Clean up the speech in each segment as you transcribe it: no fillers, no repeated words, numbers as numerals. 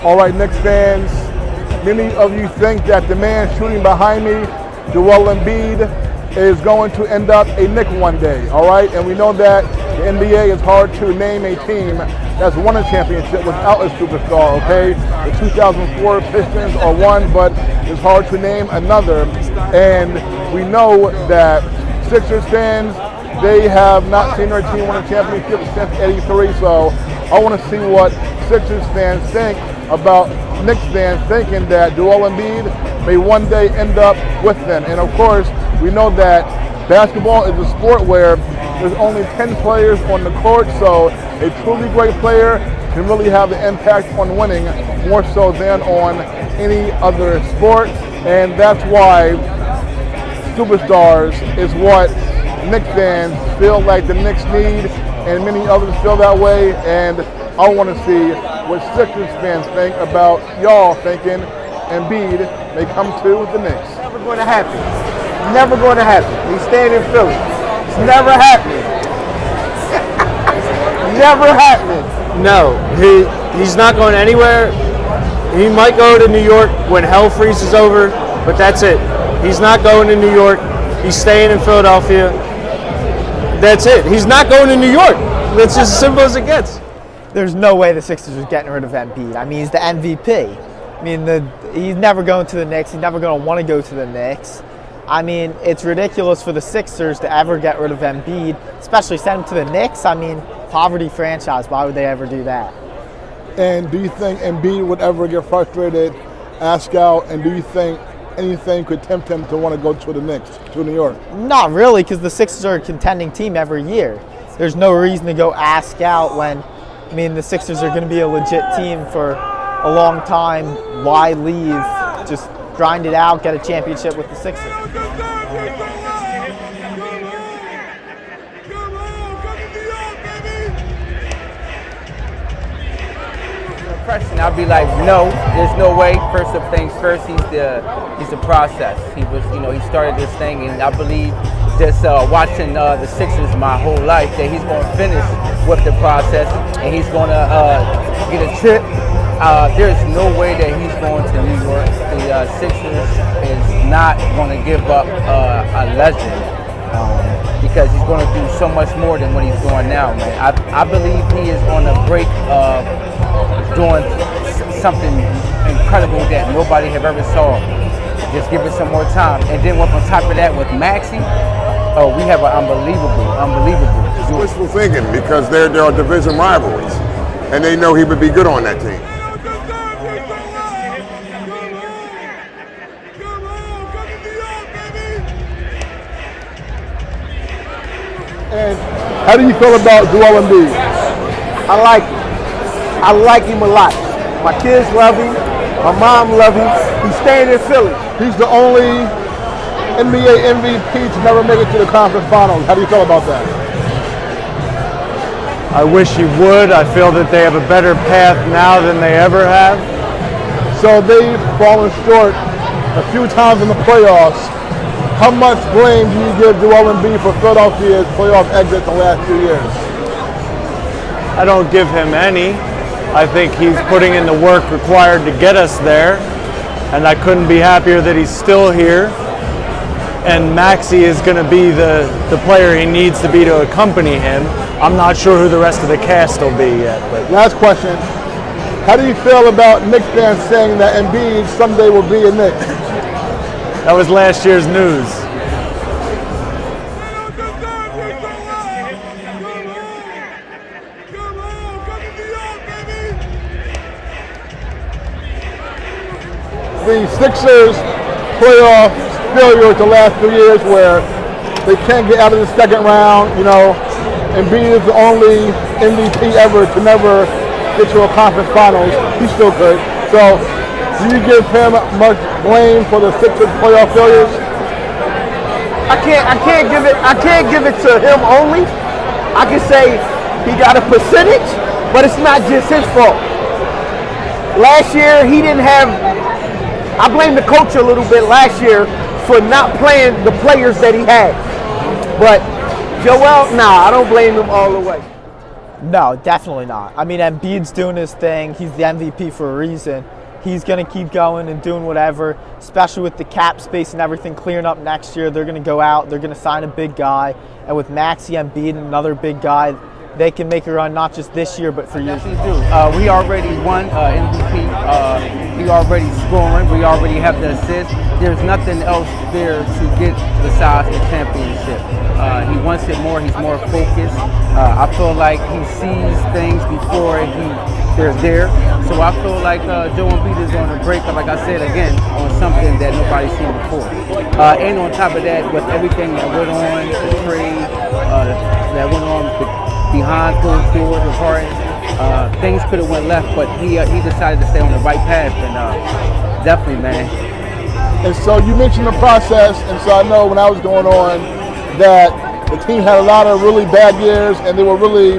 All right, Knicks fans, many of you think that the man shooting behind me, Joel Embid, is going to end up a Knick one day, all right? And we know that the NBA is hard to name a team that's won a championship without a superstar, okay? The 2004 Pistons are one, but it's hard to name another. And we know that Sixers fans, they have not seen their team win a championship since '83, so I want to see what Sixers fans think about Knicks fans thinking that Joel Embid may one day end up with them. And of course, we know that basketball is a sport where there's only 10 players on the court, so a truly great player can really have an impact on winning more so than on any other sport. And that's why superstars is what Knicks fans feel like the Knicks need, and many others feel that way. And I want to see what Sixers fans think about y'all thinking Embiid may come to the Knicks. Never going to happen. Never going to happen. He's staying in Philly. It's never happening. Never happening. No, he's not going anywhere. He might go to New York when hell freezes over, but that's it. He's not going to New York. He's staying in Philadelphia. That's it. He's not going to New York. That's just as simple as it gets. There's no way the Sixers are getting rid of Embiid. I mean, he's the MVP. I mean, he's never going to the Knicks. He's never going to want to go to the Knicks. I mean, it's ridiculous for the Sixers to ever get rid of Embiid, especially send him to the Knicks. I mean, poverty franchise. Why would they ever do that? And do you think Embiid would ever get frustrated, ask out, and do you think anything could tempt him to want to go to the Knicks, to New York? Not really, because the Sixers are a contending team every year. There's no reason to go ask out when, I mean, the Sixers are going to be a legit team for a long time. Why leave? Just grind it out, get a championship with the Sixers. I'll be like, no, there's no way. First of things first, he's the process. He started this thing, and I believe just watching the Sixers my whole life that he's going to finish with the process, and he's going to get a chip. There's no way that he's going to New York. The Sixers is not going to give up a legend because he's going to do so much more than what he's doing now, man. I believe he is on the break of doing something incredible that nobody have ever saw. Just give it some more time. And then on top of that with Maxey, we have an unbelievable. It's wishful thinking because they're division rivalries, and they know he would be good on that team. And how do you feel about Joel Embid? I like him. I like him a lot. My kids love him. My mom loves him. He's staying in Philly. He's the only NBA MVP to never make it to the conference finals. How do you feel about that? I wish he would. I feel that they have a better path now than they ever have. So they've fallen short a few times in the playoffs. How much blame do you give Joel Embid for Philadelphia's playoff exit the last 2 years? I don't give him any. I think he's putting in the work required to get us there, and I couldn't be happier that he's still here. And Maxey is going to be the player he needs to be to accompany him. I'm not sure who the rest of the cast will be yet. But last question. How do you feel about Knicks fans saying that Embiid someday will be a Knick? That was last year's news. The Sixers playoff failure the last 2 years where they can't get out of the second round, Embiid is the only MVP ever to never get to a conference finals. He still could. So do you give him much blame for the Sixers playoff failures? I can't give it to him only. I can say he got a percentage, but it's not just his fault. Last year he didn't have. I blame the coach a little bit last year for not playing the players that he had. But Joel, I don't blame him all the way. No, definitely not. I mean, Embiid's doing his thing. He's the MVP for a reason. He's going to keep going and doing whatever, especially with the cap space and everything clearing up next year. They're going to go out. They're going to sign a big guy. And with Maxey, Embiid, and another big guy, they can make a run not just this year, but for years. We do. We already won MVP. We already scoring. We already have the assist. There's nothing else there to get besides the championship. He wants it more. He's more focused. I feel like he sees things before they're there. So I feel like Joel Embid is on a break, like I said again, on something that nobody's seen before. And on top of that, with everything that went on, the trade that went on behind closed doors with Harden, things could have went left, but he decided to stay on the right path, and definitely, man. And so you mentioned the process, and so I know when I was going on that the team had a lot of really bad years, and they were really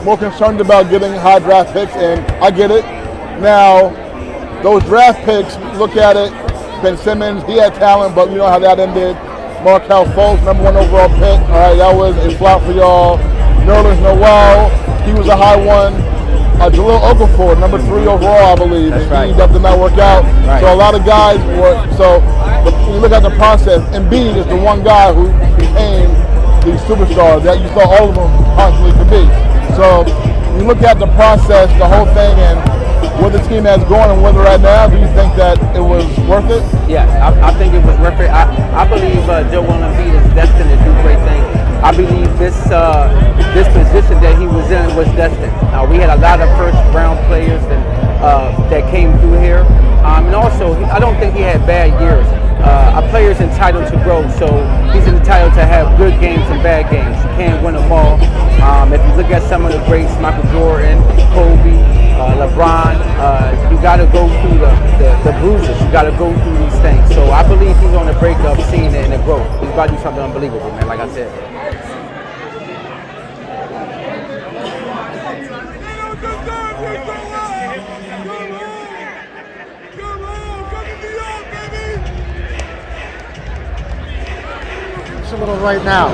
more concerned about getting high draft picks, and I get it. Now, those draft picks, look at it, Ben Simmons, he had talent, but you know how that ended. Markelle Fultz, #1 overall pick, all right, that was a flop for y'all. Nerlens Noel, he was a high one. Joel Okafor, #3 overall, I believe. That's right. That did not work out. Right. So a lot of guys were, when you look at the process, Embiid is the one guy who became the superstar that you thought all of them possibly could be. So you look at the process, the whole thing, and where the team has gone and where they're at now, do you think that it was worth it? Yes, I think it was worth it. I believe Joel Embid is destined to do great things. I believe this position that he was in was destined. We had a lot of first-round players that came through here, and also I don't think he had bad years. A player's entitled to grow, so he's entitled to have good games and bad games. You can't win them all. If you look at some of the greats, Michael Jordan, Kobe, LeBron, you got to go through the bruises. You got to go through these things. So I believe he's on the break of seeing it in the growth. He's about to do something unbelievable, man, like I said. A little right now.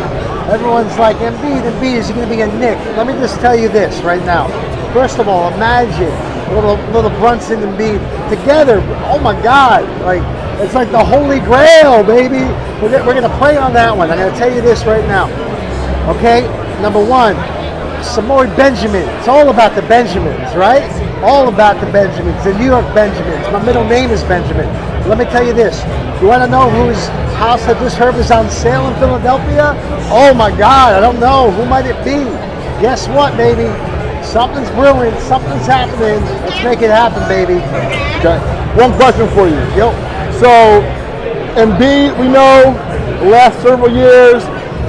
Everyone's like, Embiid, is he going to be a Knick? Let me just tell you this right now. First of all, imagine little Brunson and Embiid together. Oh my God! Like it's like the Holy Grail, baby. We're going to play on that one. I'm going to tell you this right now. Okay, number one, Samori Benjamin. It's all about the Benjamins, right? All about the Benjamins, the New York Benjamins. My middle name is Benjamin. Let me tell you this. You want to know whose house I just heard was on sale in Philadelphia? Oh my God, I don't know. Who might it be? Guess what, baby? Something's brewing. Something's happening. Let's make it happen, baby. Okay. One question for you. Yo. So, Embiid, we know the last several years,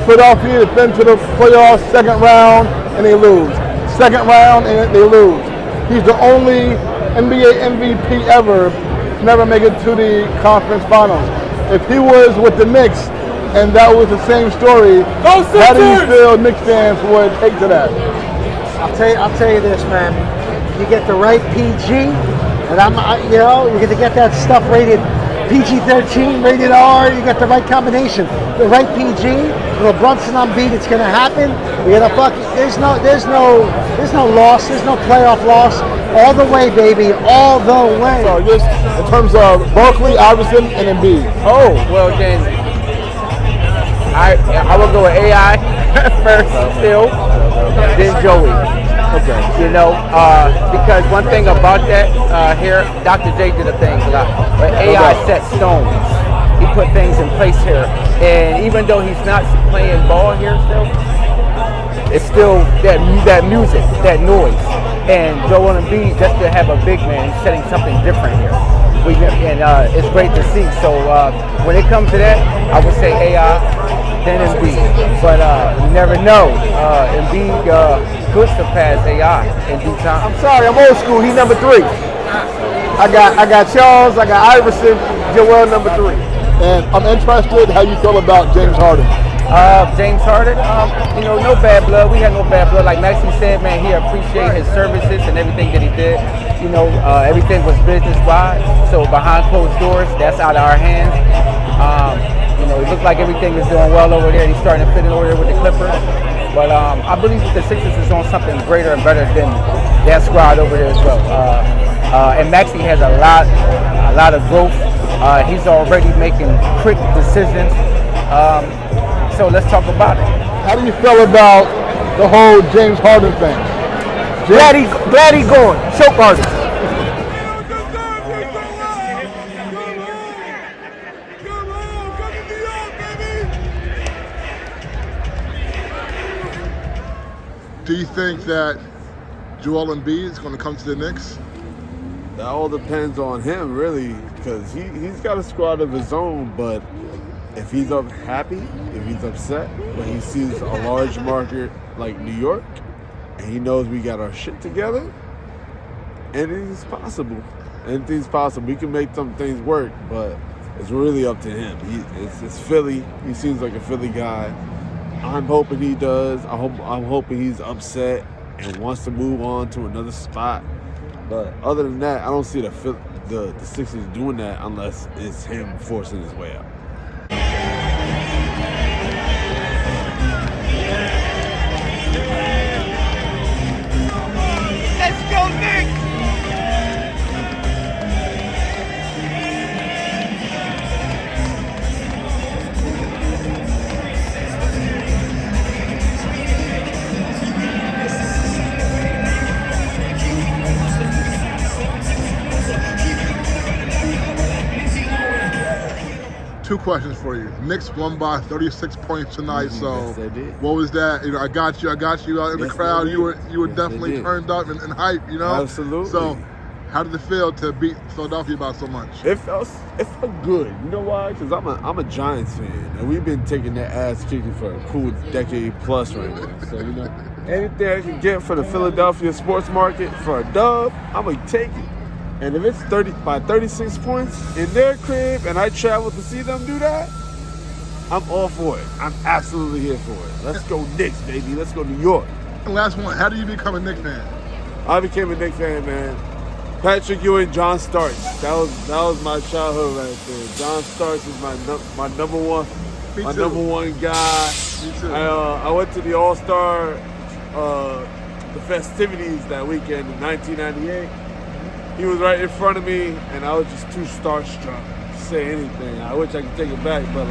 Philadelphia has been to the playoffs, second round, and they lose. Second round, and they lose. He's the only NBA MVP ever to never make it to the conference finals. If he was with the Knicks and that was the same story, how do you feel Knicks fans would take to that? I'll tell you this, man. You get the right PG, and you're gonna get that stuff rated PG-13, rated R. You got the right combination, the right PG. Little Brunson on beat. It's gonna happen. We're gonna there's no loss. There's no playoff loss. All the way, baby. All the way. So just in terms of Barkley, Iverson, and Embiid. Oh, well then, I will go with AI first still, then Joey. Okay. You know, because one thing about that here, Dr. J did a thing a lot, but AI set stones. He put things in place here, and even though he's not playing ball here still, it's still that music, that noise. And Joel Embid, just to have a big man, he's setting something different here. It's great to see. So when it comes to that, I would say AI, then Embiid. But you never know. Embiid could surpass AI in due time. I'm sorry, I'm old school. He's number 3. I got Charles, I got Iverson, Joel number 3. And I'm interested how you feel about James Harden. James Harden, no bad blood. We had no bad blood. Like Maxey said, man, he appreciated his services and everything that he did. Everything was business-wise. So behind closed doors, that's out of our hands. It looked like everything is doing well over there. He's starting to fit in over there with the Clippers. But I believe that the Sixers is on something greater and better than that squad over there as well. And Maxey has a lot of growth. He's already making quick decisions. So let's talk about it. How do you feel about the whole James Harden thing? Glad he gone. Choke artist. Do you think that Joel Embid is going to come to the Knicks? That all depends on him, really, because he's got a squad of his own, but if he's happy, if he's upset, when he sees a large market like New York, and he knows we got our shit together, anything's possible. Anything's possible. We can make some things work, but it's really up to him. It's Philly. He seems like a Philly guy. I'm hoping he does. I'm hoping he's upset and wants to move on to another spot. But other than that, I don't see the Sixers doing that unless it's him forcing his way out. Let's go, Knicks! Two questions for you. Knicks won by 36 points tonight, so Yes, they did. what was that? You know, I got you out in the Yes, crowd. they You were did. you were Yes, they definitely did. turned up and hyped, you know? Absolutely. So how did it feel to beat Philadelphia by so much? It felt good. You know why? Because I'm a Giants fan, and we've been taking that ass kicking for a cool decade plus right now. So you know, anything I can get for the Philadelphia sports market for a dub, I'm gonna take it. And if it's 36 points in their crib, and I travel to see them do that, I'm all for it. I'm absolutely here for it. Let's go Knicks, baby. Let's go New York. And last one, how do you become a Knicks fan? I became a Knicks fan, man. Patrick Ewing, John Starks. That was my childhood right there. John Starks is my number one, Me my too. number one guy. Me too. I went to the All-Star, the festivities that weekend in 1998. He was right in front of me, and I was just too starstruck to say anything. I wish I could take it back, but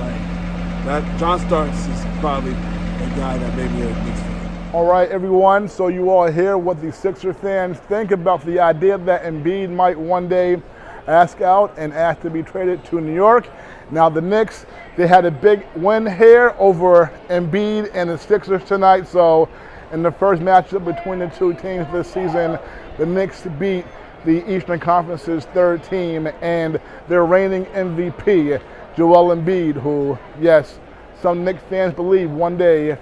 that John Starks is probably the guy that made me a Knicks fan. All right, everyone. So you all hear what the Sixer fans think about the idea that Embiid might one day ask out and ask to be traded to New York. Now the Knicks, they had a big win here over Embiid and the Sixers tonight. So in the first matchup between the two teams this season, the Knicks beat the Eastern Conference's third team and their reigning MVP, Joel Embid, who, yes, some Knicks fans believe one day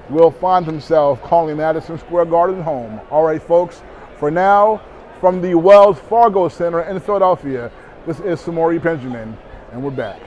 will find himself calling Madison Square Garden home. All right, folks, for now, from the Wells Fargo Center in Philadelphia, this is Samori Benjamin, and we're back.